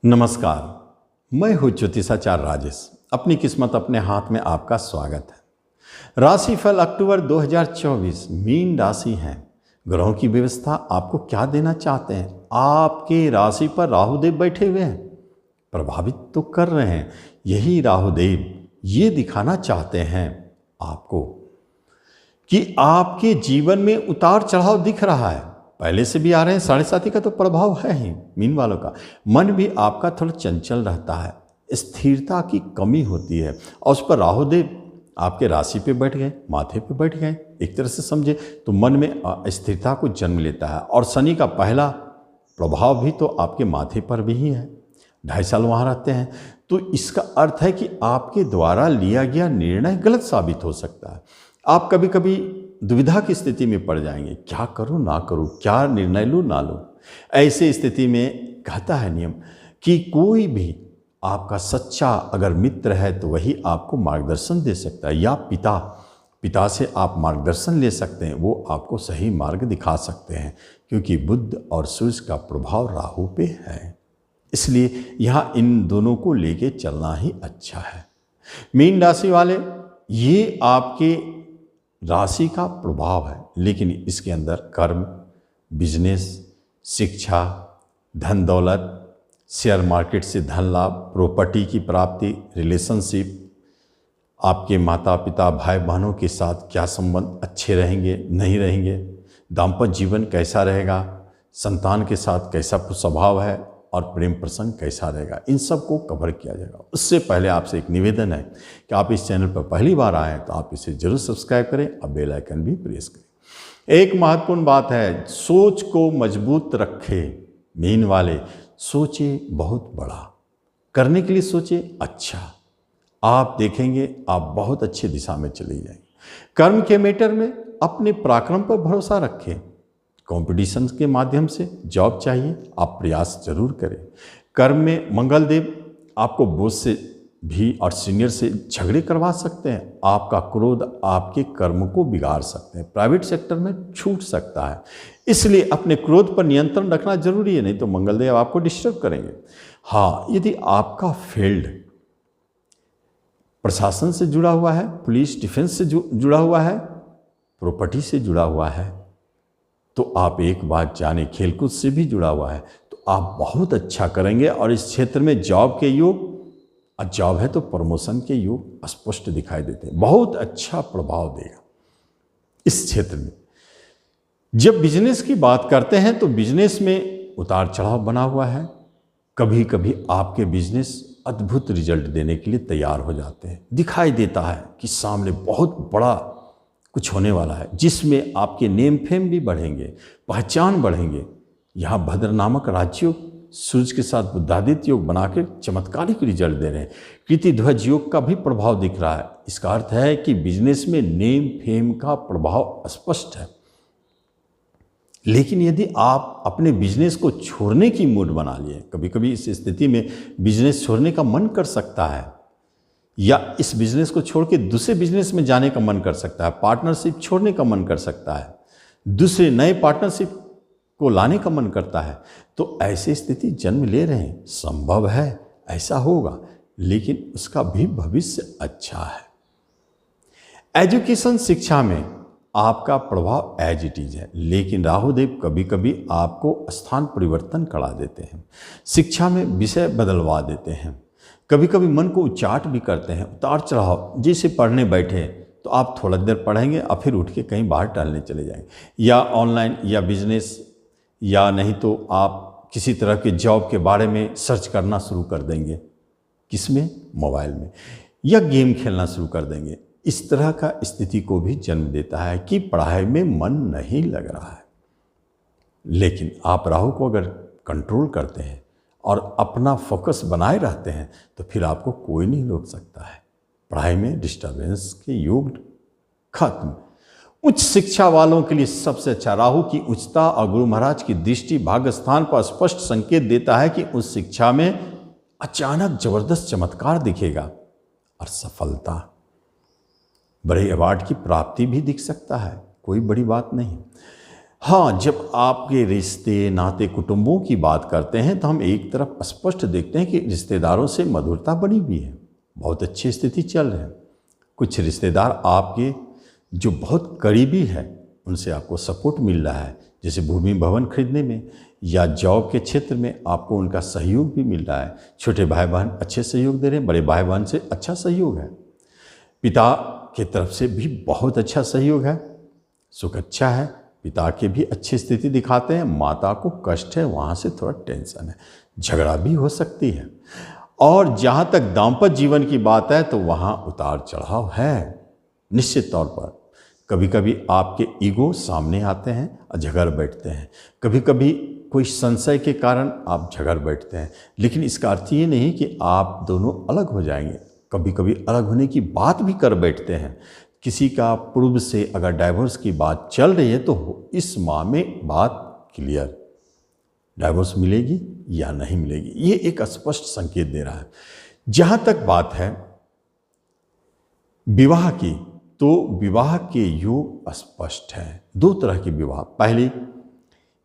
नमस्कार, मैं हूँ ज्योतिषाचार्य राजेश। अपनी किस्मत अपने हाथ में आपका स्वागत है। राशिफल अक्टूबर 2024 मीन राशि है। ग्रहों की व्यवस्था आपको क्या देना चाहते हैं? आपके राशि पर राहुदेव बैठे हुए हैं, प्रभावित तो कर रहे हैं। यही राहुदेव ये दिखाना चाहते हैं आपको कि आपके जीवन में उतार चढ़ाव दिख रहा है। पहले से भी आ रहे हैं, साढ़े साथी का तो प्रभाव है ही। मीन वालों का मन भी आपका थोड़ा चंचल रहता है, स्थिरता की कमी होती है। और उस पर राहुदेव आपके राशि पे बैठ गए, माथे पे बैठ गए। एक तरह से समझे तो मन में स्थिरता को जन्म लेता है। और शनि का पहला प्रभाव भी तो आपके माथे पर भी ही है। 2.5 साल वहाँ रहते हैं, तो इसका अर्थ है कि आपके द्वारा लिया गया निर्णय गलत साबित हो सकता है। आप कभी कभी दुविधा की स्थिति में पड़ जाएंगे, क्या करूं ना करूं, क्या निर्णय लूं ना लूं। ऐसे स्थिति में कहता है नियम कि कोई भी आपका सच्चा अगर मित्र है तो वही आपको मार्गदर्शन दे सकता है, या पिता से आप मार्गदर्शन ले सकते हैं। वो आपको सही मार्ग दिखा सकते हैं, क्योंकि बुध और सूर्य का प्रभाव राहु पे है। इसलिए यहाँ इन दोनों को लेके चलना ही अच्छा है। मीन राशि वाले, ये आपके राशि का प्रभाव है, लेकिन इसके अंदर कर्म, बिजनेस, शिक्षा, धन दौलत, शेयर मार्केट से धन लाभ, प्रॉपर्टी की प्राप्ति, रिलेशनशिप, आपके माता पिता भाई बहनों के साथ क्या संबंध अच्छे रहेंगे नहीं रहेंगे, दाम्पत्य जीवन कैसा रहेगा, संतान के साथ कैसा स्वभाव है और प्रेम प्रसंग कैसा रहेगा, इन सब को कवर किया जाएगा। उससे पहले आपसे एक निवेदन है कि आप इस चैनल पर पहली बार आए हैं तो आप इसे जरूर सब्सक्राइब करें और बेल आइकन भी प्रेस करें। एक महत्वपूर्ण बात है, सोच को मजबूत रखें। मीन वाले, सोचे बहुत बड़ा, करने के लिए सोचे अच्छा, आप देखेंगे आप बहुत अच्छी दिशा में चले जाएंगे। कर्म के मैटर में अपने पराक्रम पर भरोसा रखें। कंपटीशन के माध्यम से जॉब चाहिए, आप प्रयास जरूर करें। कर्म में मंगल देव आपको बॉस से भी और सीनियर से झगड़े करवा सकते हैं। आपका क्रोध आपके कर्म को बिगाड़ सकते हैं, प्राइवेट सेक्टर में छूट सकता है। इसलिए अपने क्रोध पर नियंत्रण रखना जरूरी है, नहीं तो मंगल देव आपको डिस्टर्ब करेंगे। हाँ, यदि आपका फील्ड प्रशासन से जुड़ा हुआ है, पुलिस डिफेंस से जुड़ा हुआ है, प्रॉपर्टी से जुड़ा हुआ है, तो आप एक बात जाने, खेलकूद से भी जुड़ा हुआ है तो आप बहुत अच्छा करेंगे। और इस क्षेत्र में जॉब के योग, और जॉब है तो प्रमोशन के योग स्पष्ट दिखाई देते हैं। बहुत अच्छा प्रभाव देगा इस क्षेत्र में। जब बिजनेस की बात करते हैं तो बिजनेस में उतार चढ़ाव बना हुआ है। कभी कभी आपके बिजनेस अद्भुत रिजल्ट देने के लिए तैयार हो जाते हैं। दिखाई देता है कि सामने बहुत बड़ा कुछ होने वाला है, जिसमें आपके नेम फेम भी बढ़ेंगे, पहचान बढ़ेंगे। यहाँ भद्र नामक राजयोग सूर्य के साथ बुद्धादित्य योग बनाकर चमत्कारिक रिजल्ट दे रहे हैं। कीर्ति ध्वज योग का भी प्रभाव दिख रहा है। इसका अर्थ है कि बिजनेस में नेम फेम का प्रभाव स्पष्ट है। लेकिन यदि आप अपने बिजनेस को छोड़ने की मूड बना लिए, कभी कभी इस स्थिति में बिजनेस छोड़ने का मन कर सकता है, या इस बिजनेस को छोड़ के दूसरे बिजनेस में जाने का मन कर सकता है, पार्टनरशिप छोड़ने का मन कर सकता है, दूसरे नए पार्टनरशिप को लाने का मन करता है, तो ऐसी स्थिति जन्म ले रहे हैं। संभव है ऐसा होगा, लेकिन उसका भी भविष्य अच्छा है। एजुकेशन, शिक्षा में आपका प्रभाव एज इट इज है, लेकिन राहुदेव कभी कभी आपको स्थान परिवर्तन करा देते हैं। शिक्षा में विषय बदलवा देते हैं, कभी कभी मन को उचाट भी करते हैं, उतार चढ़ाव। जैसे पढ़ने बैठे तो आप थोड़ा देर पढ़ेंगे और फिर उठ के कहीं बाहर टहलने चले जाएंगे, या ऑनलाइन या बिजनेस, या नहीं तो आप किसी तरह के जॉब के बारे में सर्च करना शुरू कर देंगे। किसमें? मोबाइल में, या गेम खेलना शुरू कर देंगे। इस तरह का स्थिति को भी जन्म देता है कि पढ़ाई में मन नहीं लग रहा है। लेकिन आप राहु को अगर कंट्रोल करते हैं और अपना फोकस बनाए रहते हैं तो फिर आपको कोई नहीं रोक सकता है। पढ़ाई में डिस्टर्बेंस के योग खत्म। उच्च शिक्षा वालों के लिए सबसे अच्छा, राहु की उच्चता और गुरु महाराज की दृष्टि भाग्य स्थान पर स्पष्ट संकेत देता है कि उस शिक्षा में अचानक जबरदस्त चमत्कार दिखेगा और सफलता, बड़े अवार्ड की प्राप्ति भी दिख सकता है। कोई बड़ी बात नहीं। हाँ, जब आपके रिश्ते नाते कुटुंबों की बात करते हैं तो हम एक तरफ स्पष्ट देखते हैं कि रिश्तेदारों से मधुरता बनी हुई है, बहुत अच्छी स्थिति चल रही है। कुछ रिश्तेदार आपके जो बहुत करीबी है उनसे आपको सपोर्ट मिल रहा है, जैसे भूमि भवन खरीदने में या जॉब के क्षेत्र में आपको उनका सहयोग भी मिल रहा है। छोटे भाई बहन अच्छे सहयोग दे रहे हैं, बड़े भाई बहन से अच्छा सहयोग है। पिता की तरफ से भी बहुत अच्छा सहयोग है, सुख अच्छा है, पिता की भी अच्छी स्थिति दिखाते हैं। माता को कष्ट है, वहाँ से थोड़ा टेंशन है, झगड़ा भी हो सकती है। और जहाँ तक दाम्पत्य जीवन की बात है तो वहाँ उतार चढ़ाव है निश्चित तौर पर। कभी कभी आपके ईगो सामने आते हैं और झगड़ बैठते हैं, कभी कभी कोई संशय के कारण आप झगड़ बैठते हैं, लेकिन इसका अर्थ ये नहीं कि आप दोनों अलग हो जाएंगे। कभी कभी अलग होने की बात भी कर बैठते हैं। किसी का पूर्व से अगर डाइवोर्स की बात चल रही है तो इस माह में बात क्लियर, डाइवोर्स मिलेगी या नहीं मिलेगी, ये एक स्पष्ट संकेत दे रहा है। जहाँ तक बात है विवाह की, तो विवाह के योग स्पष्ट है। दो तरह के विवाह, पहली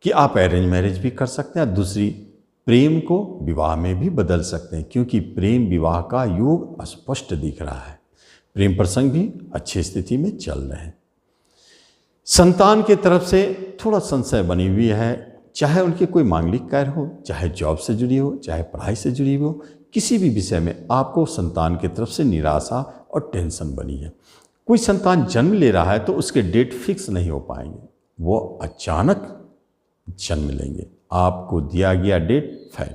कि आप अरेंज मैरिज भी कर सकते हैं, दूसरी प्रेम को विवाह में भी बदल सकते हैं, क्योंकि प्रेम विवाह का योग स्पष्ट दिख रहा है। प्रेम प्रसंग भी अच्छी स्थिति में चल रहे हैं। संतान की तरफ से थोड़ा संशय बनी हुई है, चाहे उनके कोई मांगलिक कार्य हो, चाहे जॉब से जुड़ी हो, चाहे पढ़ाई से जुड़ी हो, किसी भी विषय में आपको संतान की तरफ से निराशा और टेंशन बनी है। कोई संतान जन्म ले रहा है तो उसके डेट फिक्स नहीं हो पाएंगे, वो अचानक जन्म लेंगे, आपको दिया गया डेट फेल।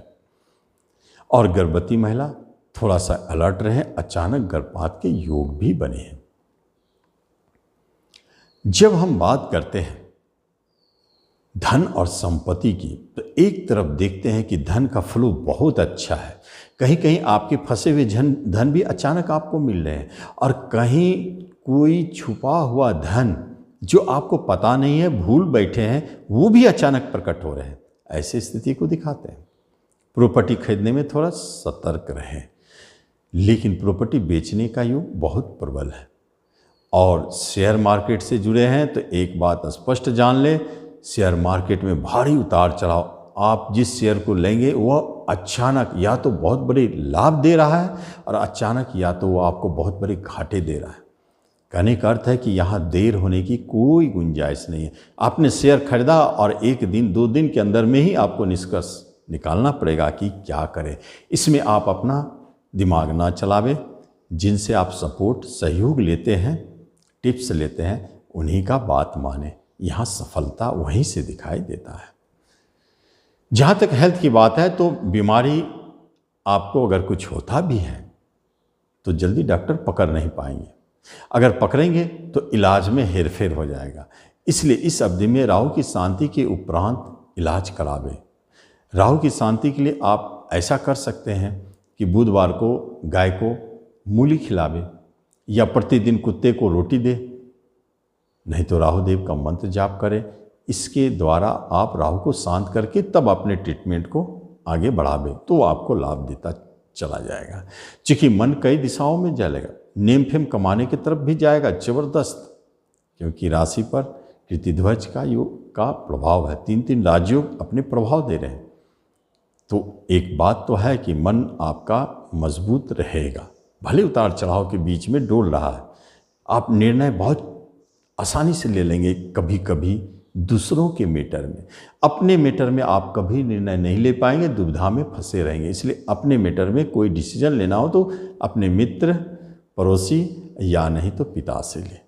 और गर्भवती महिला थोड़ा सा अलर्ट रहे, अचानक गर्भपात के योग भी बने हैं। जब हम बात करते हैं धन और संपत्ति की, तो एक तरफ देखते हैं कि धन का फ्लो बहुत अच्छा है, कहीं कहीं आपके फंसे हुए धन भी अचानक आपको मिल रहे हैं, और कहीं कोई छुपा हुआ धन जो आपको पता नहीं है, भूल बैठे हैं, वो भी अचानक प्रकट हो रहे हैं। ऐसी स्थिति को दिखाते हैं। प्रॉपर्टी खरीदने में थोड़ा सतर्क रहें, लेकिन प्रॉपर्टी बेचने का योग बहुत प्रबल है। और शेयर मार्केट से जुड़े हैं तो एक बात स्पष्ट जान ले, शेयर मार्केट में भारी उतार चढ़ाव, आप जिस शेयर को लेंगे वह अचानक या तो बहुत बड़े लाभ दे रहा है और अचानक या तो वह आपको बहुत बड़े घाटे दे रहा है। कहने का अर्थ है कि यहाँ देर होने की कोई गुंजाइश नहीं है। आपने शेयर खरीदा और एक दिन दो दिन के अंदर में ही आपको निष्कर्ष निकालना पड़ेगा कि क्या करें। इसमें आप अपना दिमाग ना चलावे, जिनसे आप सपोर्ट सहयोग लेते हैं, टिप्स लेते हैं, उन्हीं का बात माने। यहाँ सफलता वहीं से दिखाई देता है। जहाँ तक हेल्थ की बात है तो बीमारी आपको अगर कुछ होता भी है तो जल्दी डॉक्टर पकड़ नहीं पाएंगे, अगर पकड़ेंगे तो इलाज में हेरफेर हो जाएगा। इसलिए इस अवधि में राहु की शांति के उपरांत इलाज करावे। राहु की शांति के लिए आप ऐसा कर सकते हैं कि बुधवार को गाय को मूली खिलावे या प्रतिदिन कुत्ते को रोटी दे, नहीं तो राहु देव का मंत्र जाप करें। इसके द्वारा आप राहु को शांत करके तब अपने ट्रीटमेंट को आगे बढ़ावे तो आपको लाभ देता चला जाएगा। चूँकि मन कई दिशाओं में चलेगा, नेम फेम कमाने की तरफ भी जाएगा ज़बरदस्त, क्योंकि राशि पर कृतिध्वज का योग का प्रभाव है। 3 राजयोग अपने प्रभाव दे रहे हैं। तो एक बात तो है कि मन आपका मजबूत रहेगा, भले उतार चढ़ाव के बीच में डोल रहा है। आप निर्णय बहुत आसानी से ले लेंगे, कभी कभी दूसरों के मैटर में, अपने मैटर में आप कभी निर्णय नहीं ले पाएंगे, दुविधा में फंसे रहेंगे। इसलिए अपने मैटर में कोई डिसीजन लेना हो तो अपने मित्र, पड़ोसी या नहीं तो पिता से ले।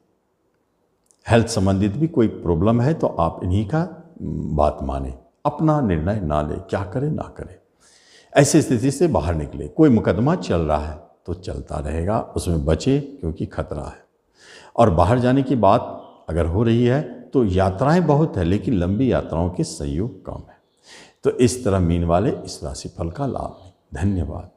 हेल्थ संबंधित भी कोई प्रॉब्लम है तो आप इन्हीं का बात माने, अपना निर्णय ना ले, क्या करें ना करें। ऐसी स्थिति से बाहर निकले। कोई मुकदमा चल रहा है तो चलता रहेगा, उसमें बचे क्योंकि खतरा है। और बाहर जाने की बात अगर हो रही है तो यात्राएं बहुत है, लेकिन लंबी यात्राओं के सहयोग कम है। तो इस तरह मीन वाले इस राशिफल का लाभ लें। धन्यवाद।